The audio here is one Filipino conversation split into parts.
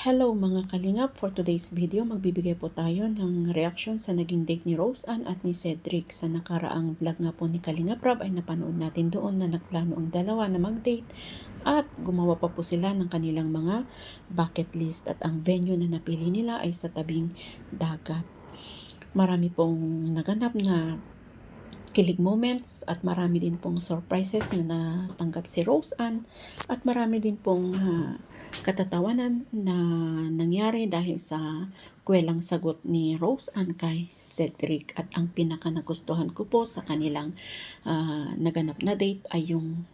Hello mga kalingap, for today's video magbibigay po tayo ng reaction sa naging date ni Rose Ann at ni Cedric. Sa nakaraang vlog nga po ni Kalingap Rob ay napanood natin doon na nagplano ang dalawa na mag-date at gumawa pa po sila ng kanilang mga bucket list at ang venue na napili nila ay sa tabing dagat. Marami pong naganap na kilig moments at marami din pong surprises na natanggap si Rose Ann at marami din pong katatawanan na nangyari dahil sa kwelang sagot ni Rose Ann kay Cedric. At ang pinaka nagustuhan ko po sa kanilang naganap na date ay yung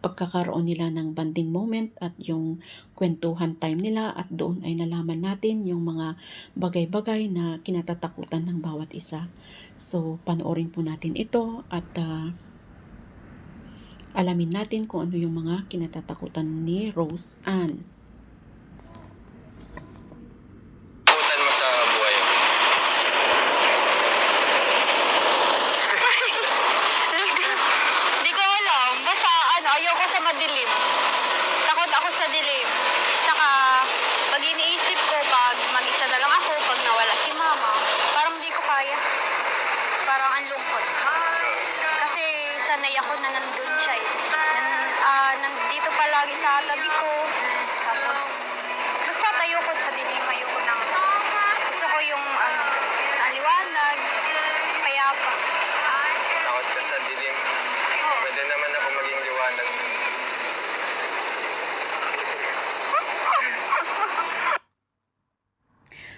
pagkakaroon nila ng bonding moment at yung kwentuhan time nila, at doon ay nalaman natin yung mga bagay-bagay na kinatatakutan ng bawat isa. So panoorin po natin ito at alamin natin kung ano yung mga kinatatakutan ni Rose Ann. Takutan mo sa buhay mo. Hindi ko alam. Basta ayoko sa madilim. Takot ako sa dilim. Saka, pag iniisip ko, pag mag-isa na lang ako, pag nawala si mama, parang hindi ko kaya. Parang ang lungkot. Kasi sanay ako na nandun siya eh. Nandito palagi sa tabi ko. Tapos, basta ayoko sa dilim. Ayoko nang, gusto ko yung aliwanag. Kaya pa. Takot ka sa dilim. Pwede naman ako maging liwanag.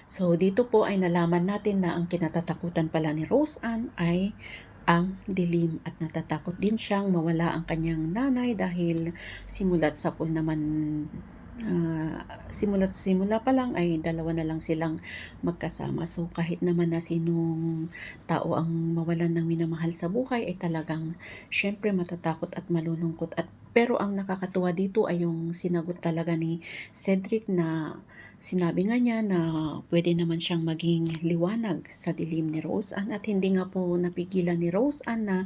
So dito po ay nalaman natin na ang kinatatakutan pala ni Rose Ann ay ang dilim, at natatakot din siyang mawala ang kanyang nanay dahil simula't sapul naman simula pa lang ay dalawa na lang silang magkasama. So kahit naman na sinong tao ang mawalan ng minamahal sa buhay ay talagang syempre matatakot at malulungkot. At pero ang nakakatuwa dito ay yung sinagot talaga ni Cedric na sinabi nga niya na pwede naman siyang maging liwanag sa dilim ni Rose Ann, at hindi nga po napigilan ni Rose Ann na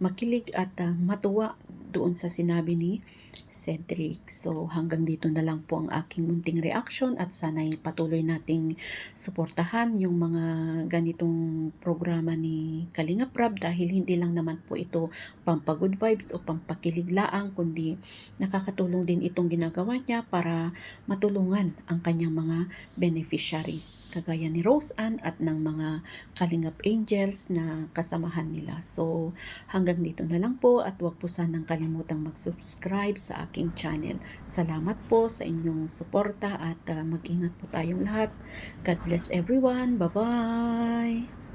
makilig at matuwa doon sa sinabi ni Cedric. So hanggang dito na lang po ang aking munting reaction, at sana'y patuloy nating suportahan yung mga ganitong programa ni Kalingap Rob dahil hindi lang naman po ito pampagood vibes o pampakilig laang, kundi nakakatulong din itong ginagawa niya para matulungan ang kanyang mga beneficiaries kagaya ni Rose Ann at ng mga Kalingap Angels na kasamahan nila. So hanggang dito na lang po, at huwag po sanang kalimutang mag-subscribe sa aking channel. Salamat po sa inyong suporta at mag-ingat po tayong lahat. God bless everyone. Bye-bye!